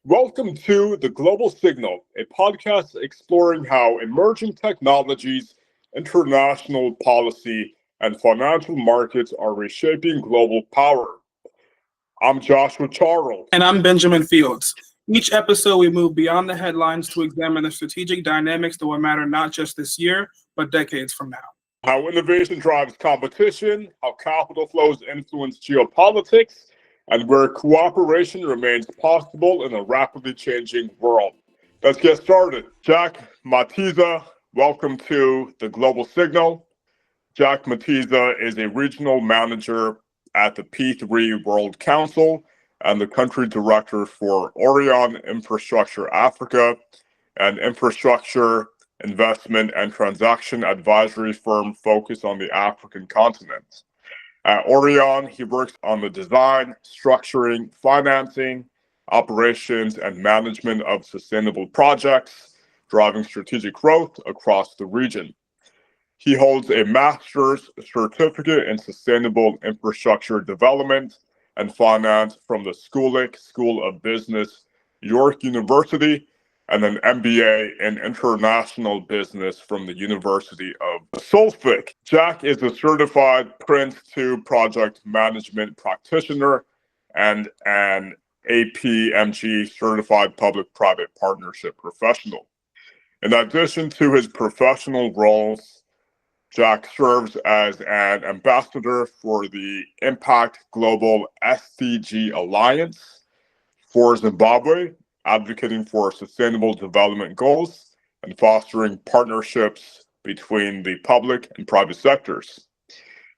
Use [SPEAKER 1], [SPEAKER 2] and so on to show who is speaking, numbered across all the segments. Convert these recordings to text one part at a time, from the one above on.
[SPEAKER 1] Welcome to The Global Signal, a podcast exploring how emerging technologies, international policy, and financial markets are reshaping global power. I'm Joshua Charles.
[SPEAKER 2] And I'm Benjamin Fields. Each episode, we move beyond the headlines to examine the strategic dynamics that will matter not just this year, but decades from now.
[SPEAKER 1] How innovation drives competition, how capital flows influence geopolitics, and where cooperation remains possible in a rapidly changing world. Let's get started. Jack Matiza, welcome to The Global Signal. Jack Matiza is a regional manager at the P3 World Council and the country director for Orion Infrastructure Africa, an infrastructure, investment, and transaction advisory firm focused on the African continent. At Orion, he works on the design, structuring, financing, operations, and management of sustainable projects, driving strategic growth across the region. He holds a master's certificate in sustainable infrastructure development and finance from the School of Business, York University, and an MBA in international business from the University of Suffolk. Jack is a certified Prince 2 project management practitioner and an APMG certified public-private partnership professional. In addition to his professional roles, Jack serves as an ambassador for the Impact Global SDG Alliance for Zimbabwe, advocating for sustainable development goals and fostering partnerships between the public and private sectors.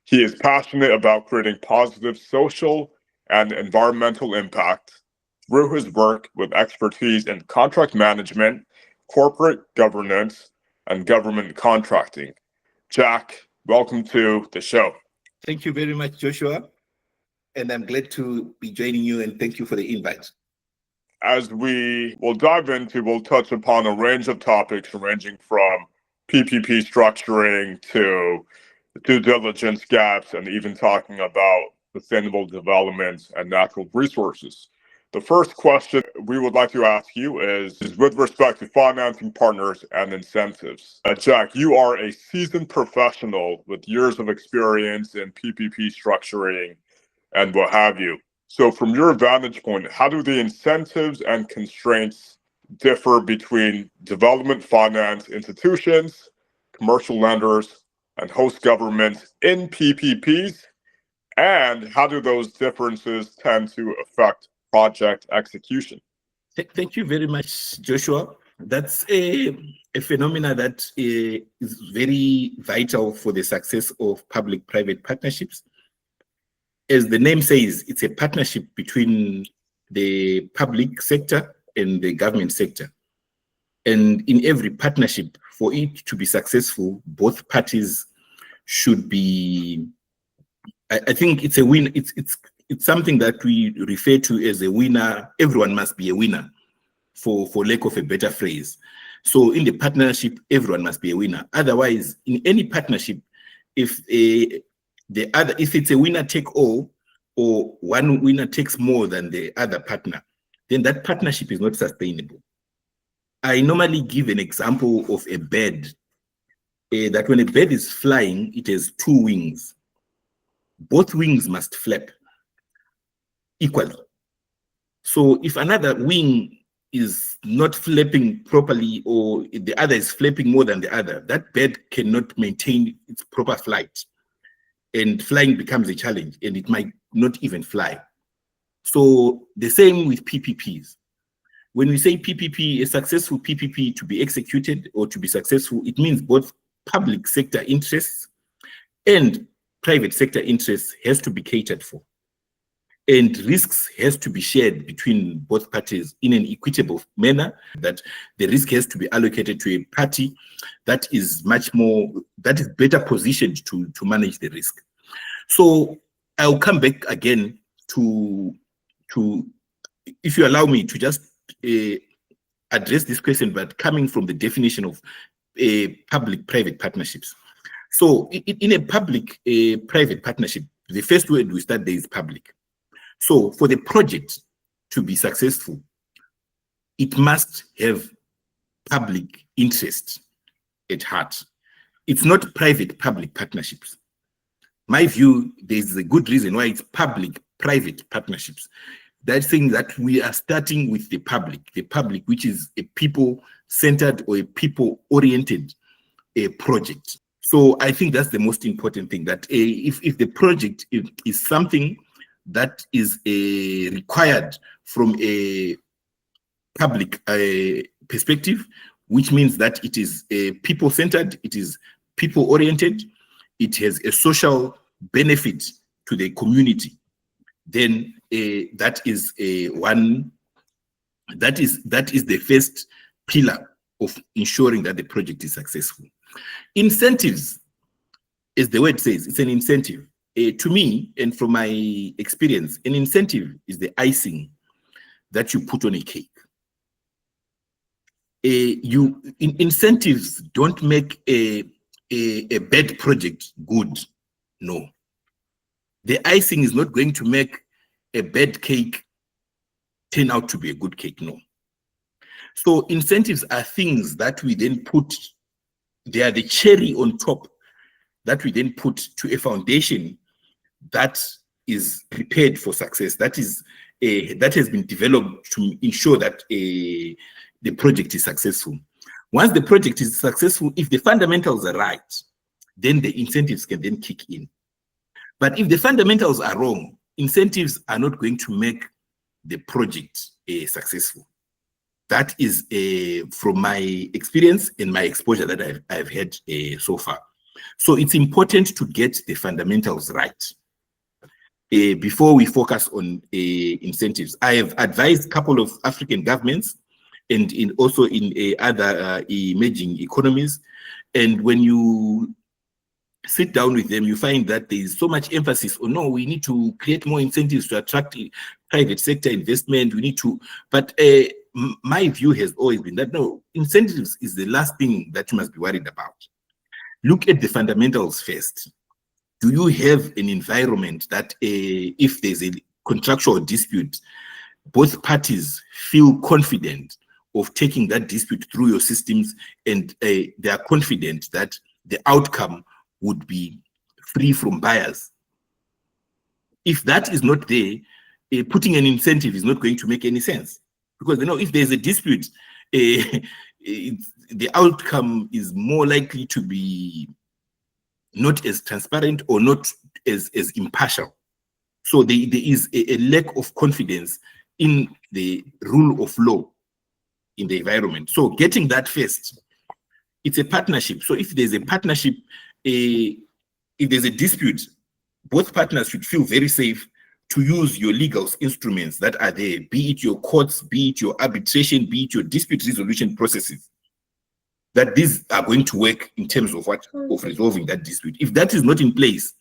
[SPEAKER 1] He is passionate about creating positive social and environmental impact through his work with expertise in contract management, corporate governance, and government contracting. Jack, welcome to the show.
[SPEAKER 3] Thank you very much, Joshua. And I'm glad to be joining you, and thank you for the invite.
[SPEAKER 1] As we will dive into, we'll touch upon a range of topics ranging from PPP structuring to due diligence gaps and even talking about sustainable development and natural resources. The first question we would like to ask you is with respect to financing partners and incentives. Jack, you are a seasoned professional with years of experience in PPP structuring and what have you. So from your vantage point, how do the incentives and constraints differ between development finance institutions, commercial lenders, and host governments in PPPs? And how do those differences tend to affect project execution?
[SPEAKER 3] Thank you very much, Joshua. That's a phenomena that is very vital for the success of public-private partnerships. As the name says, it's a partnership between the public sector and the government sector. And in every partnership, for it to be successful, both parties should be, I think it's a win. It's something that we refer to as a winner. Everyone must be a winner, for lack of a better phrase. So in the partnership, everyone must be a winner. Otherwise, in any partnership, if it's a winner take all, or one winner takes more than the other partner, then that partnership is not sustainable. I normally give an example of a bird, that when a bird is flying, it has two wings. Both wings must flap equally. So if another wing is not flapping properly, or the other is flapping more than the other, that bird cannot maintain its proper flight. And flying becomes a challenge, and it might not even fly. So the same with PPPs. When we say PPP, a successful PPP to be executed or to be successful, it means both public sector interests and private sector interests has to be catered for. And risks has to be shared between both parties in an equitable manner, that the risk has to be allocated to a party that is better positioned to manage the risk. So I'll come back again to if you allow me to just address this question, but coming from the definition of public-private partnerships. So in a public-private partnership, the first word we start there is public. So for the project to be successful, it must have public interest at heart. It's not private-public partnerships. My view, there's a good reason why it's public-private partnerships. That's saying that we are starting with the public, which is a people-centered or a people-oriented project. So I think that's the most important thing, that if the project is something that is required from a public perspective, which means that it is people-centered, it is people-oriented, it has a social benefit to the community, then that is the first pillar of ensuring that the project is successful. Incentives, as the word says, it's an incentive. To me, and from my experience, an incentive is the icing that you put on a cake. Incentives don't make a bad project good. No. The icing is not going to make a bad cake turn out to be a good cake. No. So incentives are things that we then put, they are the cherry on top that we then put to a foundation that is prepared for success. That has been developed to ensure that the project is successful. Once the project is successful, if the fundamentals are right, then the incentives can then kick in. But if the fundamentals are wrong, incentives are not going to make the project successful. That is from my experience and my exposure that I've had so far. So it's important to get the fundamentals right before we focus on incentives. I have advised a couple of African governments and also in other emerging economies. And when you sit down with them, you find that there is so much emphasis on, no, we need to create more incentives to attract private sector investment. We need to, but my view has always been that, no, incentives is the last thing that you must be worried about. Look at the fundamentals first. Do you have an environment that if there's a contractual dispute, both parties feel confident of taking that dispute through your systems, and they are confident that the outcome would be free from bias? If that is not there, putting an incentive is not going to make any sense, because if there's a dispute, the outcome is more likely to be not as transparent or not as impartial. So there is a lack of confidence in the rule of law in the environment. So getting that first, it's a partnership. So if there's a partnership, if there's a dispute, both partners should feel very safe to use your legal instruments that are there, be it your courts, be it your arbitration, be it your dispute resolution processes, that these are going to work in terms of of resolving that dispute. If that is not in place,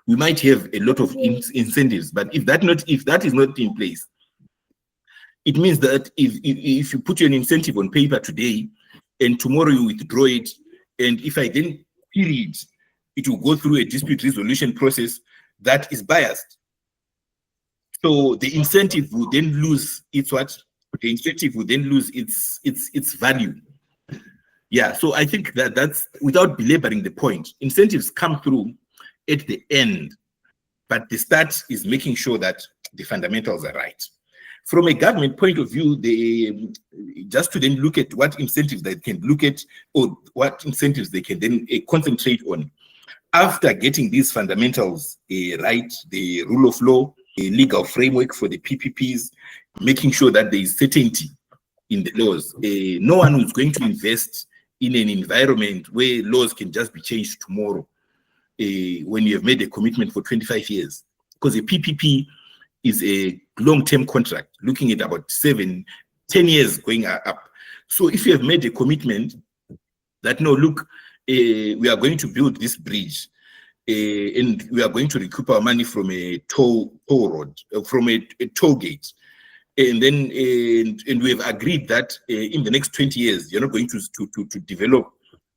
[SPEAKER 3] we might have a lot of incentives. But if that is not in place, it means that if you put an incentive on paper today and tomorrow you withdraw it, and if I then query it, it will go through a dispute resolution process that is biased. So the incentive will then lose its value. Yeah, so I think that's, without belaboring the point, incentives come through at the end, but the start is making sure that the fundamentals are right. From a government point of view, just to then look at what incentives they can look at, or what incentives they can then concentrate on. After getting these fundamentals right, the rule of law, a legal framework for the PPPs, making sure that there is certainty in the laws. No one is going to invest in an environment where laws can just be changed tomorrow when you have made a commitment for 25 years. Because a PPP is a long-term contract, looking at about 7-10 years going up. So if you have made a commitment that, no, look, we are going to build this bridge, and we are going to recoup our money from a toll road, from a toll gate, and then and we have agreed that in the next 20 years you're not going to develop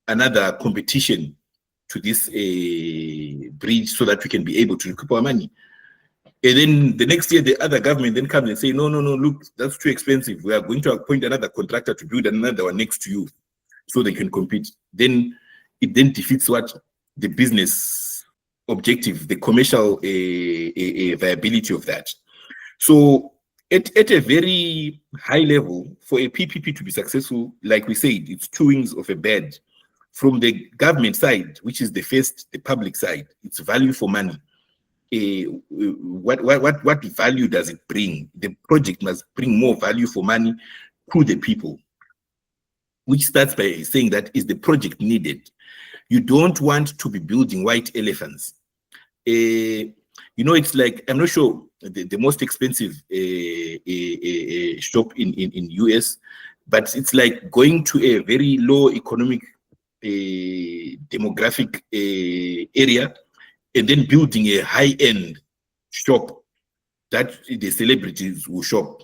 [SPEAKER 3] another competition to this bridge so that we can be able to recoup our money. And then the next year, the other government then comes and say, no, look, that's too expensive. We are going to appoint another contractor to build another one next to you so they can compete. Then it then defeats what? The business objective, the commercial viability of that. So at a very high level, for a PPP to be successful, like we said, it's two wings of a bird. From the government side, which is the public side, it's value for money. What value does it bring? The project must bring more value for money to the people, which starts by saying that is the project needed? You don't want to be building white elephants. It's like, I'm not sure the most expensive shop in US, but it's like going to a very low economic demographic area and then building a high-end shop that the celebrities will shop,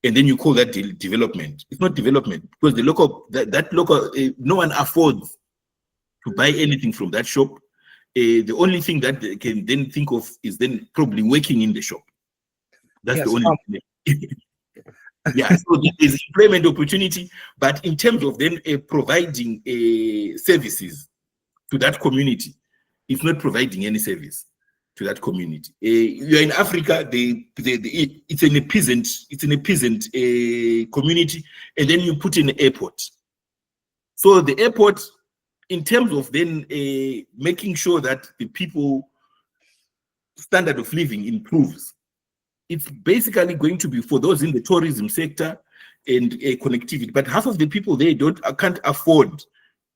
[SPEAKER 3] and then you call that development. It's not development, because the local no one affords to buy anything from that shop. The only thing that they can then think of is then probably working in the shop. That's the only thing. Yeah, so there's employment opportunity, but in terms of then providing services to that community, it's not providing any service to that community. You're in Africa, it's in a peasant community, and then you put in an airport. So the airport, in terms of then making sure that the people standard of living improves, it's basically going to be for those in the tourism sector and connectivity. But half of the people they can't afford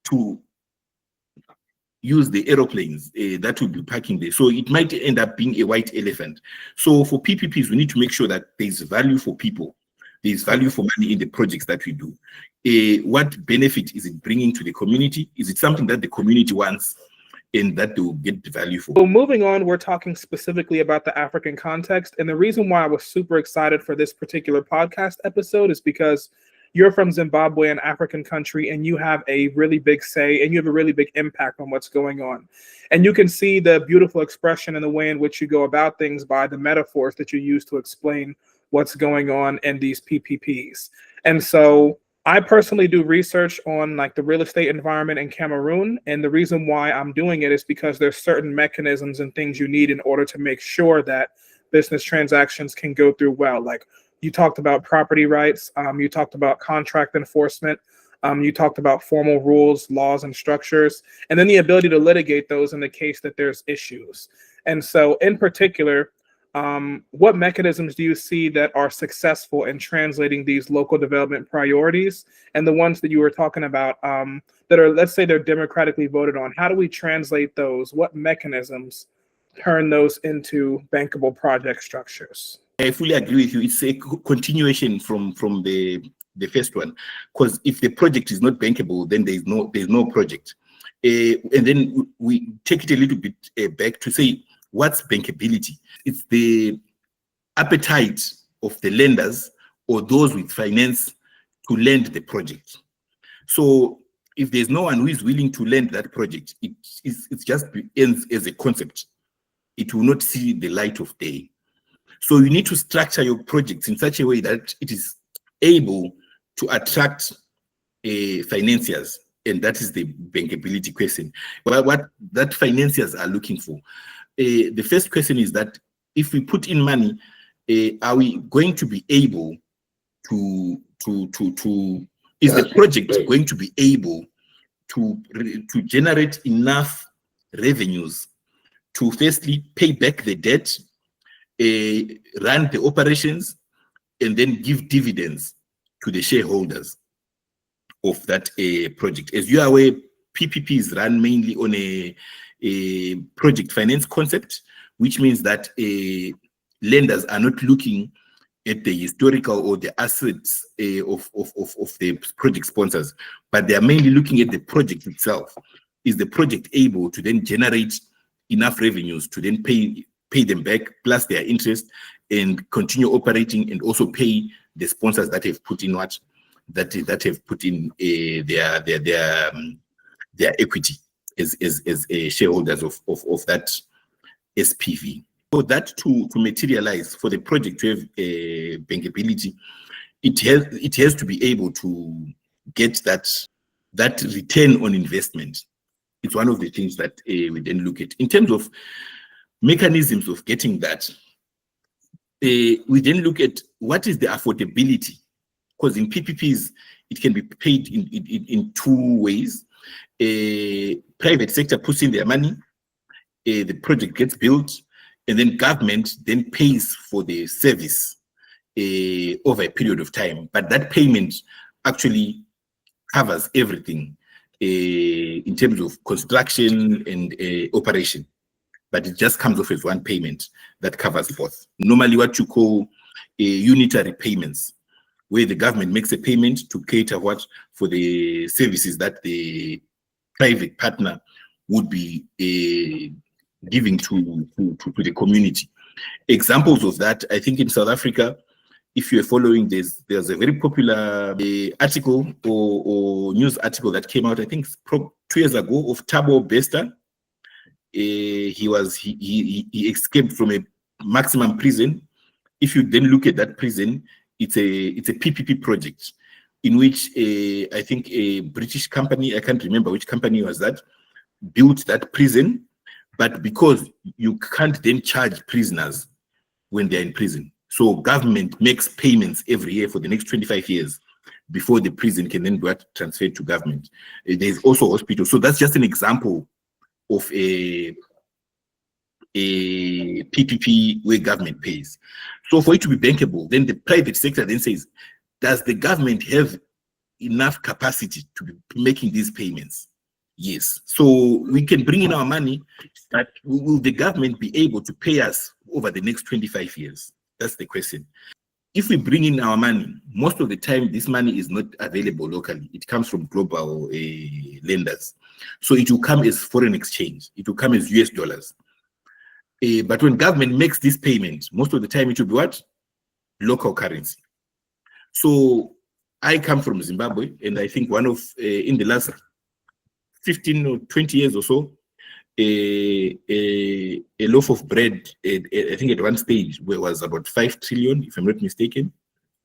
[SPEAKER 3] to use the aeroplanes that will be parking there. So it might end up being a white elephant. So for PPPs, we need to make sure that there's value for people. There's value for money in the projects that we do. What benefit is it bringing to the community? Is it something that the community wants and that they will get the value for?
[SPEAKER 2] So moving on, we're talking specifically about the African context. And the reason why I was super excited for this particular podcast episode is because you're from Zimbabwe, an African country, and you have a really big say and you have a really big impact on what's going on. And you can see the beautiful expression in the way in which you go about things by the metaphors that you use to explain what's going on in these PPPs. And so I personally do research on like the real estate environment in Cameroon. And the reason why I'm doing it is because there's certain mechanisms and things you need in order to make sure that business transactions can go through well. Like you talked about property rights, you talked about contract enforcement, you talked about formal rules, laws, and structures, and then the ability to litigate those in the case that there's issues. And so in particular, what mechanisms do you see that are successful in translating these local development priorities and the ones that you were talking about that are, let's say they're democratically voted on? How do we translate those? What mechanisms turn those into bankable project structures?
[SPEAKER 3] I fully agree with you. It's a continuation from the first one, because if the project is not bankable, then there's no project. And then we take it a little bit back to say, what's bankability? It's the appetite of the lenders or those with finance to lend the project. So if there's no one who is willing to lend that project, it just ends as a concept. It will not see the light of day. So you need to structure your projects in such a way that it is able to attract financiers, and that is the bankability question. What that financiers are looking for. The first question is that if we put in money, are we going to be able to is the project going to be able to generate enough revenues to firstly pay back the debt, run the operations, and then give dividends to the shareholders of that project? As you are aware, PPPs run mainly on a project finance concept, which means that lenders are not looking at the historical or the assets of the project sponsors, but they are mainly looking at the project itself. Is the project able to then generate enough revenues to then pay them back plus their interest and continue operating, and also pay the sponsors that have put in that have put in their equity as shareholders of that SPV. For that to materialize, for the project to have bankability, it has to be able to get that return on investment. It's one of the things that we then look at. In terms of mechanisms of getting that, we then look at what is the affordability, because in PPPs, it can be paid in two ways. Private sector puts in their money, the project gets built, and then government then pays for the service over a period of time. But that payment actually covers everything in terms of construction and operation. But it just comes off as one payment that covers both. Normally what you call unitary payments, where the government makes a payment to cater for the services that the private partner would be giving to the community. Examples of that, I think in South Africa, if you're following this, there's a very popular article or news article that came out, I think 2 years ago, of Thabo Bester. He escaped from a maximum prison. If you then look at that prison, it's a PPP project in which I think a British company, I can't remember which company was that, built that prison. But because you can't then charge prisoners when they're in prison, so government makes payments every year for the next 25 years before the prison can then be transferred to government. There's also hospitals. So that's just an example of a PPP where government pays. So for it to be bankable, then the private sector then says, does the government have enough capacity to be making these payments? Yes. So we can bring in our money, but will the government be able to pay us over the next 25 years? That's the question. If we bring in our money, most of the time, this money is not available locally. It comes from global lenders. So it will come as foreign exchange. It will come as US dollars. But when government makes this payment, most of the time it will be what? Local currency. So I come from Zimbabwe, and I think one of, in the last 15 or 20 years or so, a loaf of bread, I think at one stage, where it was about 5 trillion, if I'm not mistaken,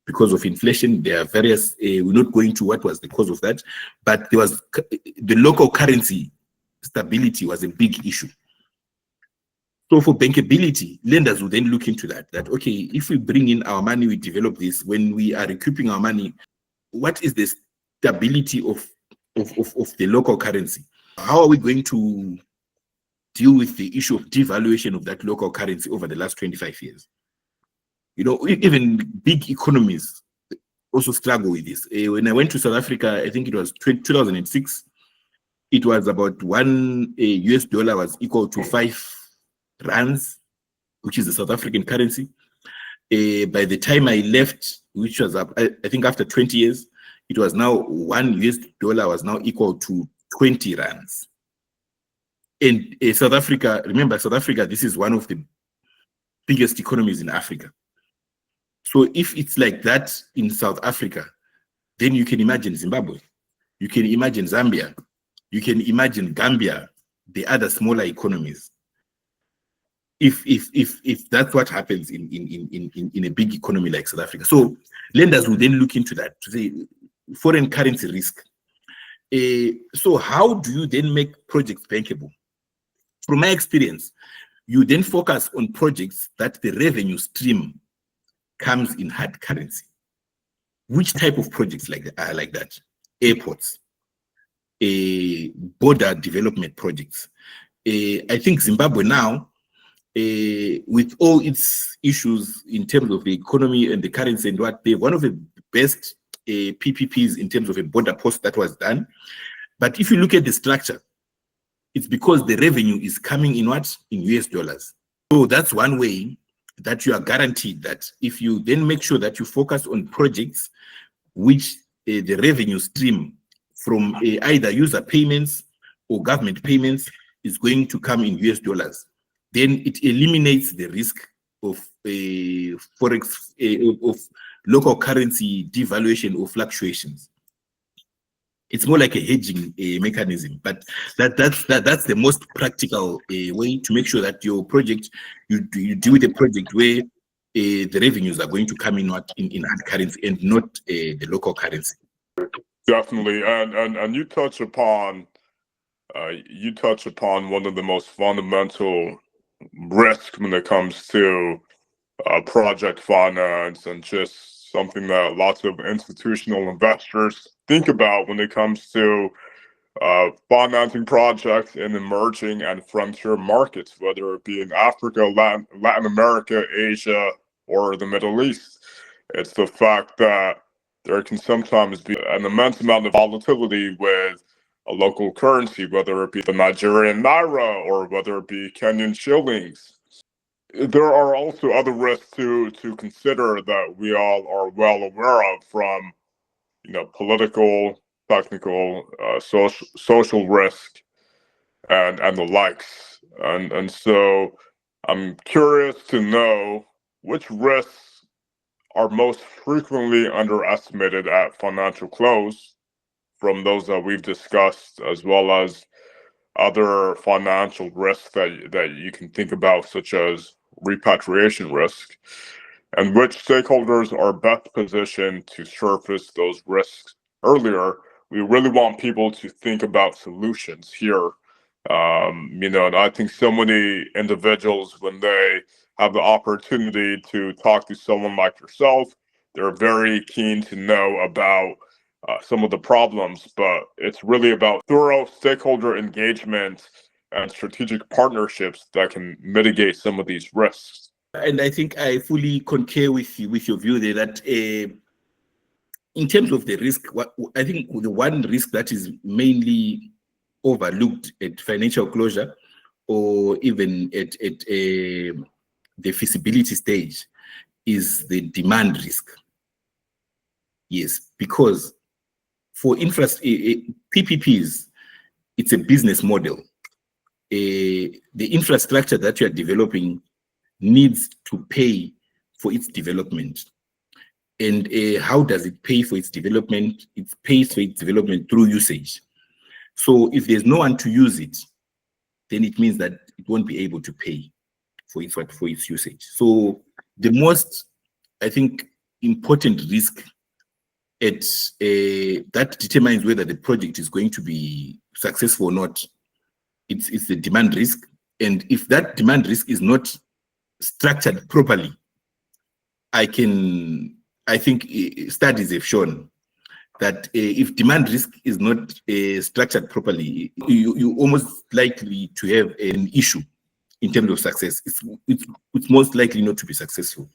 [SPEAKER 3] because of inflation. There are various, we're not going to what was the cause of that, but there was, the local currency stability was a big issue. So for bankability, lenders will then look into that, okay, if we bring in our money, we develop this, when we are recouping our money, what is the stability of the local currency? How are we going to deal with the issue of devaluation of that local currency over the last 25 years? You know, even big economies also struggle with this. When I went to South Africa, I think it was 2006, it was about $1 US was equal to 5 rands, which is the South African currency. By the time I left, which was I think after 20 years, it was now $1 US was now equal to 20 rands. And South Africa, remember, South Africa, this is one of the biggest economies in Africa. So if it's like that in South Africa, then you can imagine Zimbabwe, you can imagine Zambia, you can imagine Gambia, the other smaller economies. If that's what happens in a big economy like South Africa. So lenders will then look into that to say foreign currency risk. So how do you then make projects bankable? From my experience, you then focus on projects that the revenue stream comes in hard currency. Which type of projects are like that? Airports, border development projects. I think Zimbabwe now, with all its issues in terms of the economy and the currency and what, they're one of the best PPPs in terms of a border post that was done. But if you look at the structure, it's because the revenue is coming in what? In US dollars. So that's one way that you are guaranteed that if you then make sure that you focus on projects which the revenue stream from either user payments or government payments is going to come in US dollars, then it eliminates the risk of forex, of local currency devaluation or fluctuations. It's more like a hedging mechanism, but that's the most practical way to make sure that your project, you do with a project where the revenues are going to come in in hard currency and not the local currency.
[SPEAKER 1] Definitely, and you touch upon one of the most fundamental risks when it comes to project finance, and just something that lots of institutional investors think about when it comes to financing projects in emerging and frontier markets, whether it be in Africa, Latin America, Asia, or the Middle East. It's the fact that there can sometimes be an immense amount of volatility with a local currency, whether it be the Nigerian naira or whether it be Kenyan shillings. There are also other risks to consider that we all are well aware of, from political, technical, social risk, and the likes. And so I'm curious to know which risks are most frequently underestimated at financial close, from those that we've discussed, as well as other financial risks that you can think about, such as repatriation risk, and which stakeholders are best positioned to surface those risks earlier. We really want people to think about solutions here. And I think so many individuals, when they have the opportunity to talk to someone like yourself, they're very keen to know about some of the problems, but it's really about thorough stakeholder engagement and strategic partnerships that can mitigate some of these risks.
[SPEAKER 3] And I think I fully concur with you, with your view there, that in terms of the risk, I think the one risk that is mainly overlooked at financial closure, or even at the feasibility stage, is the demand risk. Yes, because for PPPs, it's a business model. The infrastructure that you are developing needs to pay for its development. And how does it pay for its development? It pays for its development through usage. So if there's no one to use it, then it means that it won't be able to pay for its usage. So the most, I think, important risk that determines whether the project is going to be successful or not, it's the demand risk. And if that demand risk is not structured properly, I think studies have shown that if demand risk is not structured properly, you almost likely to have an issue in terms of success. It's most likely not to be successful.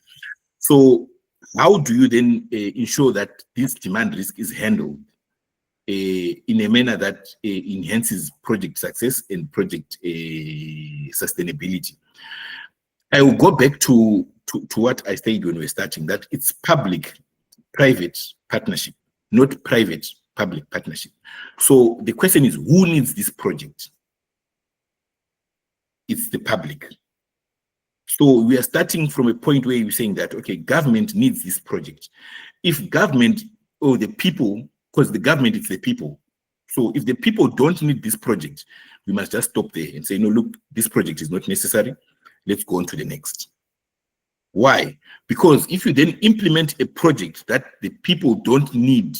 [SPEAKER 3] So how do you then ensure that this demand risk is handled in a manner that enhances project success and project sustainability? I will go back to what I said when we were starting, that it's public-private partnership, not private-public partnership. So the question is, who needs this project? It's the public. So we are starting from a point where we're saying that, okay, government needs this project. If government or the people, because the government is the people, so if the people don't need this project, we must just stop there and say, no, look, this project is not necessary. Let's go on to the next. Why? Because if you then implement a project that the people don't need,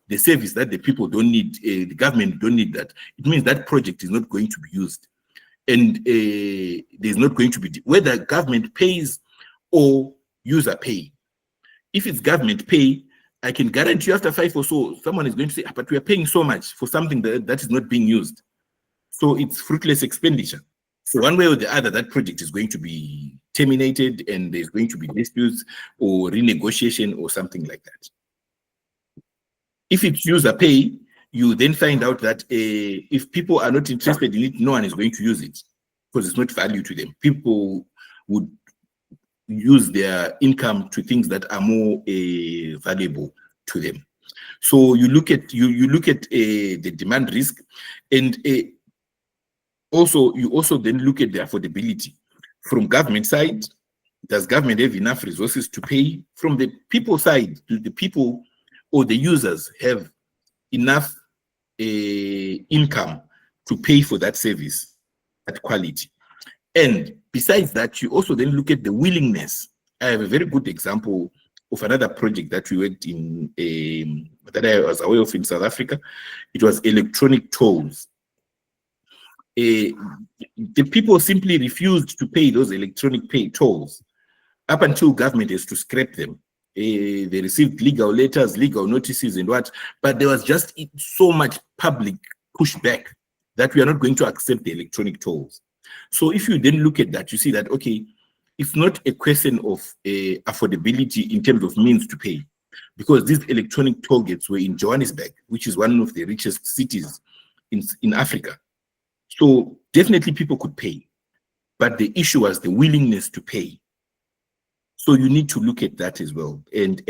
[SPEAKER 3] the service that the people don't need, the government don't need that, it means that project is not going to be used. And there's not going to be, whether government pays or user pay. If it's government pay, I can guarantee you after 5 or so, someone is going to say, but we are paying so much for something that is not being used. So it's fruitless expenditure. So one way or the other, that project is going to be terminated, and there's going to be disputes or renegotiation or something like that. If it's user pay, you then find out that if people are not interested in it, no one is going to use it because it's not value to them. People would use their income to things that are more valuable to them. So you look at the demand risk, and you also then look at the affordability. From government side, does government have enough resources to pay? From the people side, do the people or the users have enough income to pay for that service at quality. And besides that, you also then look at the willingness. I have a very good example of another project that we worked in, that I was aware of in South Africa. It was electronic tolls. The people simply refused to pay those electronic tolls up until government has to scrap them. They received legal letters, legal notices, and what, but there was just so much public pushback that we are not going to accept the electronic tolls. So if you then look at that, you see that, okay, it's not a question of affordability in terms of means to pay, because these electronic toll gates were in Johannesburg, which is one of the richest cities in Africa. So definitely people could pay, but the issue was the willingness to pay. So you need to look at that as well. And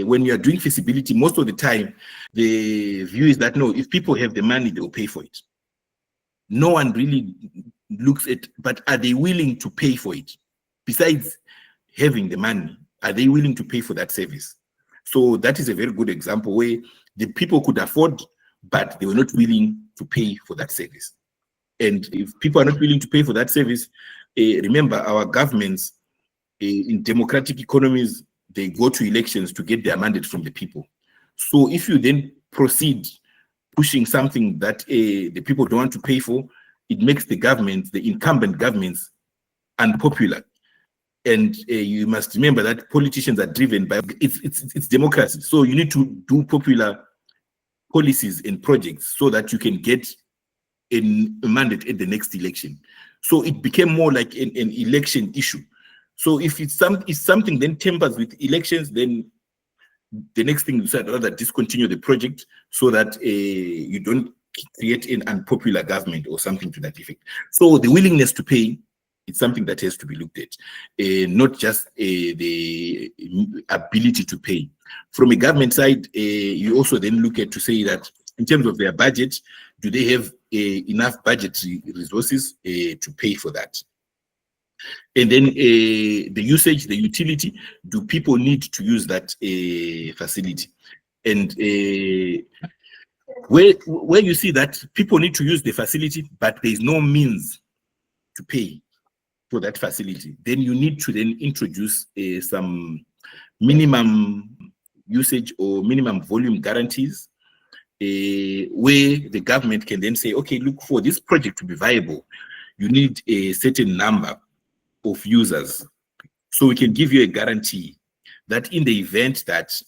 [SPEAKER 3] when you are doing feasibility, most of the time, the view is that, no, if people have the money, they'll pay for it. No one really looks at, but are they willing to pay for it? Besides having the money, are they willing to pay for that service? So that is a very good example where the people could afford, but they were not willing to pay for that service. And if people are not willing to pay for that service, remember our governments in democratic economies, they go to elections to get their mandate from the people. So if you then proceed pushing something that the people don't want to pay for, it makes the government, the incumbent governments, unpopular. And you must remember that politicians are driven by, it's democracy. So you need to do popular policies and projects so that you can get a mandate at the next election. So it became more like an election issue. So if something then tempers with elections, then the next thing you said, rather discontinue the project so that you don't create an unpopular government or something to that effect. So the willingness to pay, it's something that has to be looked at, not just the ability to pay. From a government side, you also then look at to say that in terms of their budget, do they have enough budgetary resources to pay for that? And then the usage, the utility, do people need to use that facility? And where you see that people need to use the facility, but there's no means to pay for that facility, then you need to then introduce some minimum usage or minimum volume guarantees, where the government can then say, okay, look, for this project to be viable, you need a certain number of users. So we can give you a guarantee that in the event that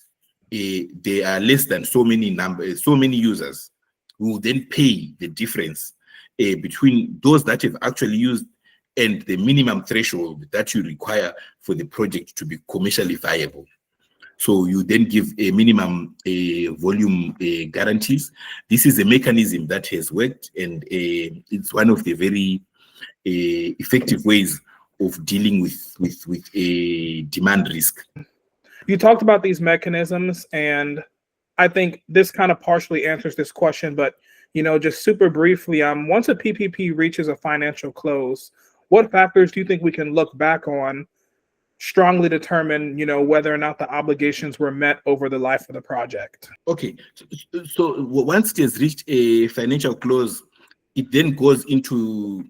[SPEAKER 3] there are less than so many users, we will then pay the difference between those that have actually used and the minimum threshold that you require for the project to be commercially viable. So you then give a minimum volume guarantees. This is a mechanism that has worked, and it's one of the very effective ways of dealing with a demand risk.
[SPEAKER 2] You talked about these mechanisms, and I think this kind of partially answers this question, but just super briefly, once a PPP reaches a financial close, what factors do you think we can look back on strongly determine, whether or not the obligations were met over the life of the project?
[SPEAKER 3] Okay, so once it has reached a financial close, it then goes into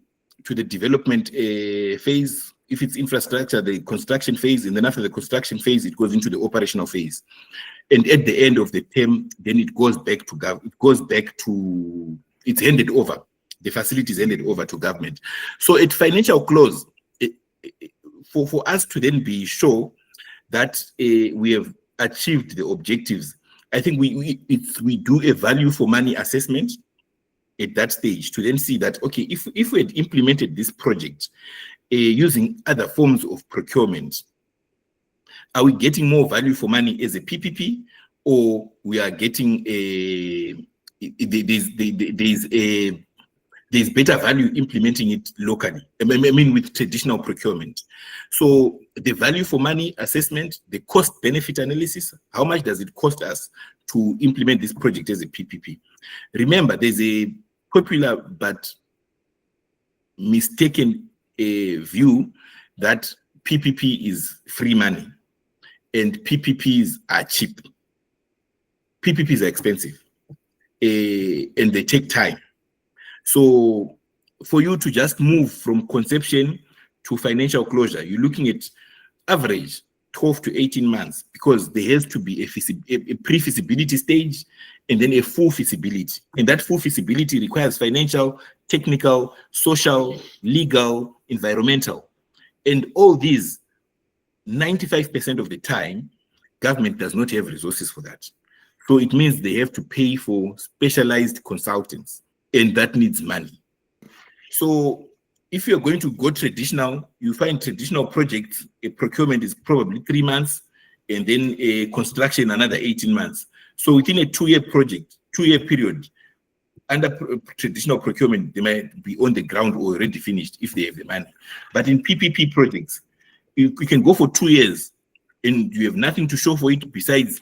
[SPEAKER 3] the development phase. If it's infrastructure, the construction phase, and then after the construction phase, it goes into the operational phase. And at the end of the term, then it goes back to it's handed over. The facility is handed over to government. So at financial close, for us to then be sure that we have achieved the objectives, I think we do a value for money assessment at that stage to then see that, okay, if we had implemented this project using other forms of procurement, are we getting more value for money as a PPP, or we are getting there's better value implementing it locally, I mean with traditional procurement. So the value for money assessment, the cost benefit analysis, how much does it cost us to implement this project as a PPP? Remember, there's a popular but mistaken view that PPP is free money and PPPs are cheap. PPPs are expensive. and they take time. So for you to just move from conception to financial closure, you're looking at average 12 to 18 months, because there has to be a pre-feasibility stage and then a full feasibility. And that full feasibility requires financial, technical, social, legal, environmental. And all these, 95% of the time, government does not have resources for that. So it means they have to pay for specialized consultants, and that needs money. So if you're going to go traditional, you find traditional projects, a procurement is probably 3 months, and then a construction another 18 months. So within a 2-year project, 2-year period, under traditional procurement, they might be on the ground or already finished if they have the money. But in PPP projects, you can go for 2 years and you have nothing to show for it besides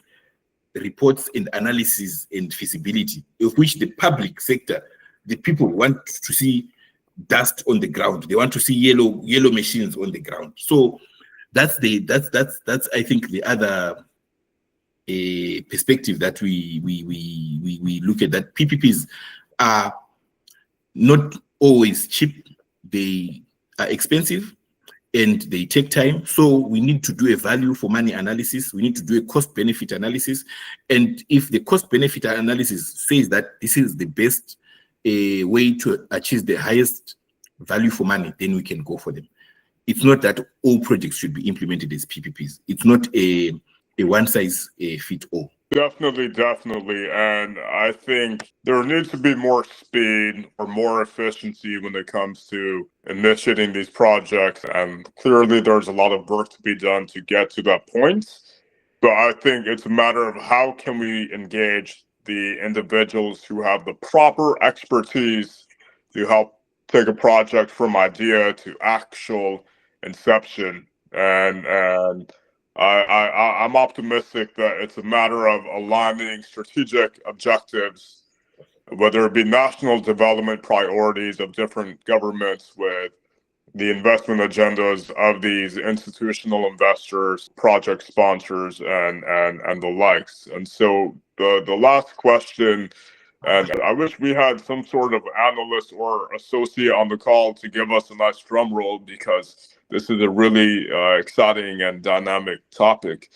[SPEAKER 3] reports and analysis and feasibility, of which the public sector, the people want to see dust on the ground. They want to see yellow machines on the ground. So that's I think the other perspective that we look at, that PPPs are not always cheap. They are expensive and they take time. So we need to do a value for money analysis. We need to do a cost benefit analysis. And if the cost benefit analysis says that this is the best way to achieve the highest value for money, then we can go for them. It's not that all projects should be implemented as PPPs. It's not a one size fit all.
[SPEAKER 1] Definitely. And I think there needs to be more speed or more efficiency when it comes to initiating these projects. And clearly there's a lot of work to be done to get to that point. But I think it's a matter of how can we engage the individuals who have the proper expertise to help take a project from idea to actual inception. And I'm optimistic that it's a matter of aligning strategic objectives, whether it be national development priorities of different governments with the investment agendas of these institutional investors, project sponsors, and the likes. And so the last question, and I wish we had some sort of analyst or associate on the call to give us a nice drum roll, because this is a really exciting and dynamic topic.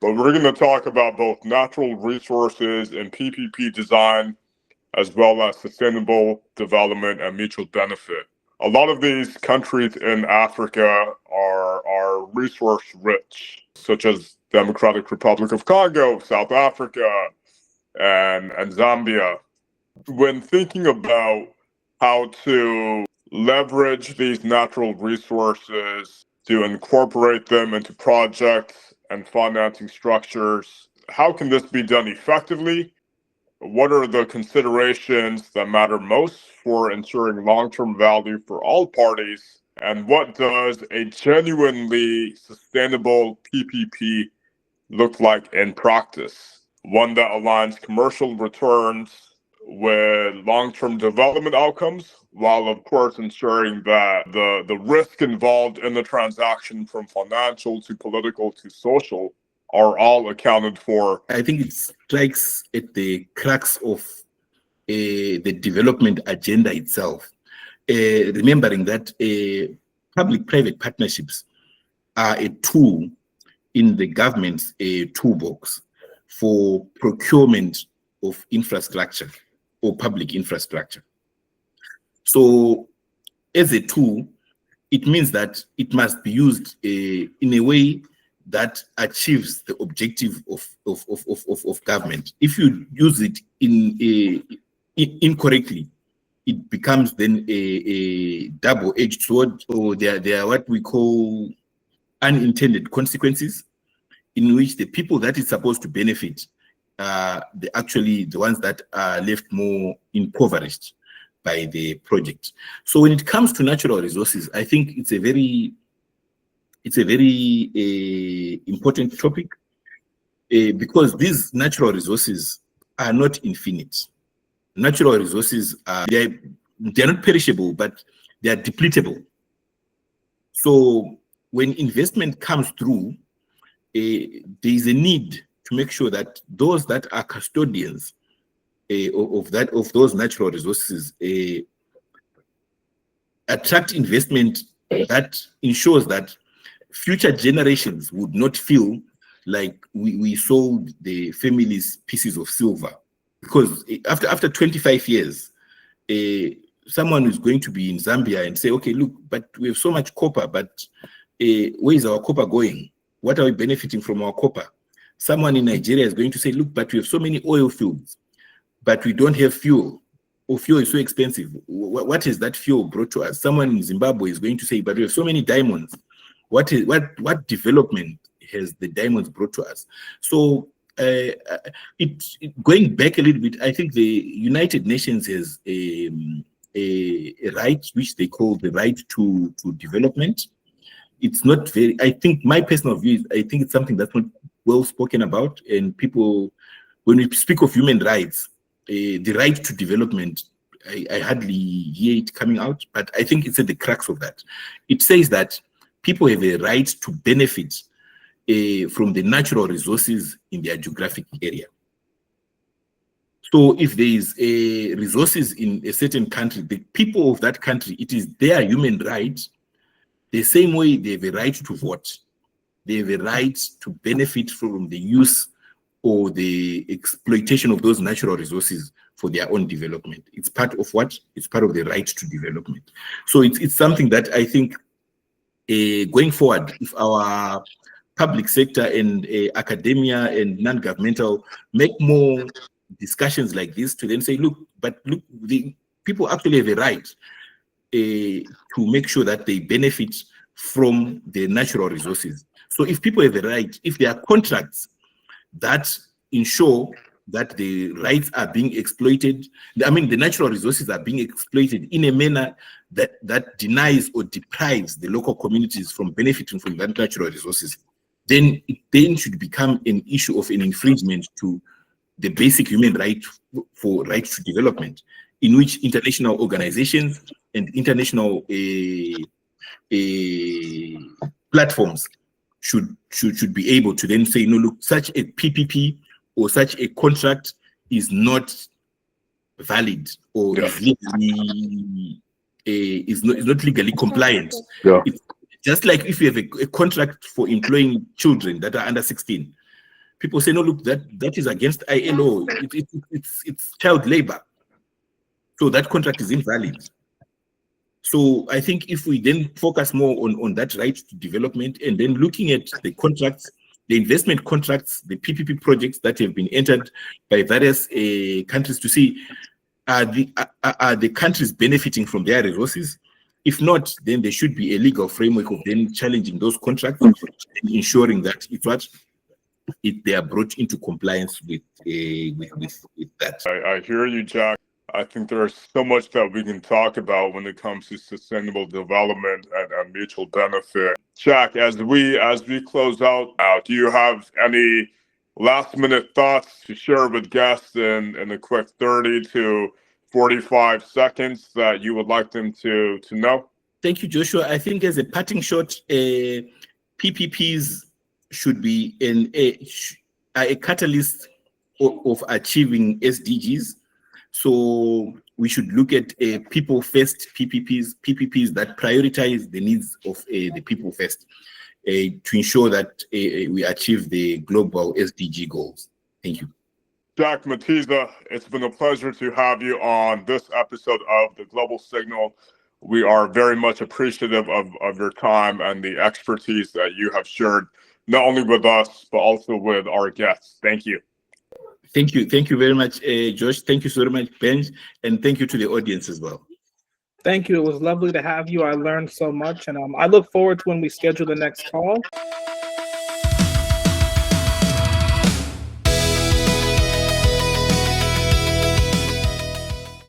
[SPEAKER 1] But we're going to talk about both natural resources and PPP design, as well as sustainable development and mutual benefit. A lot of these countries in Africa are resource rich, such as Democratic Republic of Congo, South Africa, and Zambia. When thinking about how to leverage these natural resources to incorporate them into projects and financing structures, how can this be done effectively? What are the considerations that matter most for ensuring long-term value for all parties? And what does a genuinely sustainable PPP look like in practice? One that aligns commercial returns with long-term development outcomes, while of course ensuring that the risk involved in the transaction, from financial to political to social, are all accounted for.
[SPEAKER 3] I think it strikes at the crux of the development agenda itself, remembering that public-private partnerships are a tool in the government's toolbox for procurement of infrastructure or public infrastructure. So as a tool, it means that it must be used in a way that achieves the objective of government. If you use it incorrectly, it becomes then a double-edged sword, or there are what we call unintended consequences, in which the people that is supposed to benefit are the ones that are left more impoverished by the project. So when it comes to natural resources, I think it's a very important topic, because these natural resources are not infinite. Natural resources they're not perishable, but they are depletable. So when investment comes through, there is a need to make sure that those that are custodians of those natural resources attract investment that ensures that future generations would not feel like we sold the family's pieces of silver, because after 25 years, someone is going to be in Zambia and say, okay, look, but we have so much copper, but where is our copper going? What are we benefiting from our copper? Someone in Nigeria is going to say, look, but we have so many oil fields, but we don't have fuel, or fuel is so expensive. What is that fuel brought to us? Someone in Zimbabwe is going to say, but we have so many diamonds. What development has the diamonds brought to us? So going back a little bit, I think the United Nations has a right which they call the right to development. It's not very, I think my personal view is, I think it's something that's not well spoken about, and people, when we speak of human rights, the right to development, I hardly hear it coming out, but I think it's at the crux of that. It says that people have a right to benefit from the natural resources in their geographic area. So if there is resources in a certain country, the people of that country, it is their human right, the same way they have a right to vote. They have a right to benefit from the use or the exploitation of those natural resources for their own development. It's part of what? It's part of the right to development. So it's something that I think going forward, if our public sector and academia and non-governmental make more discussions like this to then say, look, the people actually have a right to make sure that they benefit from the natural resources. So if people have a right, if there are contracts that ensure that the rights are being exploited, I mean, the natural resources are being exploited in a manner that denies or deprives the local communities from benefiting from that natural resources, then it then should become an issue of an infringement to the basic human right for right to development, in which international organizations and international platforms should be able to then say, no, look, such a PPP or such a contract is not valid or is not legally compliant.
[SPEAKER 1] Yeah.
[SPEAKER 3] It's just like if you have a contract for employing children that are under 16, people say, no, look, that is against ILO. It's child labor. So that contract is invalid. So I think if we then focus more on that right to development, and then looking at the contracts, the investment contracts, the PPP projects that have been entered by various countries to see, are the countries benefiting from their resources? If not, then there should be a legal framework of then challenging those contracts and ensuring that they are brought into compliance with that.
[SPEAKER 1] I hear you, Jack. I think there's so much that we can talk about when it comes to sustainable development and mutual benefit. Jack, as we close out now, do you have any last minute thoughts to share with guests in a quick 30 to 45 seconds that you would like them to know?
[SPEAKER 3] Thank you, Joshua. I think as a parting shot, PPPs should be a catalyst of achieving SDGs. So we should look at people first PPPs that prioritize the needs of the people first to ensure that we achieve the global SDG goals. Thank you.
[SPEAKER 1] Jack Matiza, it's been a pleasure to have you on this episode of The Global Signal. We are very much appreciative of your time and the expertise that you have shared, not only with us, but also with our guests. Thank you.
[SPEAKER 3] Thank you very much, Josh. Thank you so much, Ben, and thank you to the audience as well.
[SPEAKER 2] Thank you. It was lovely to have you. I learned so much, and I look forward to when we schedule the next call.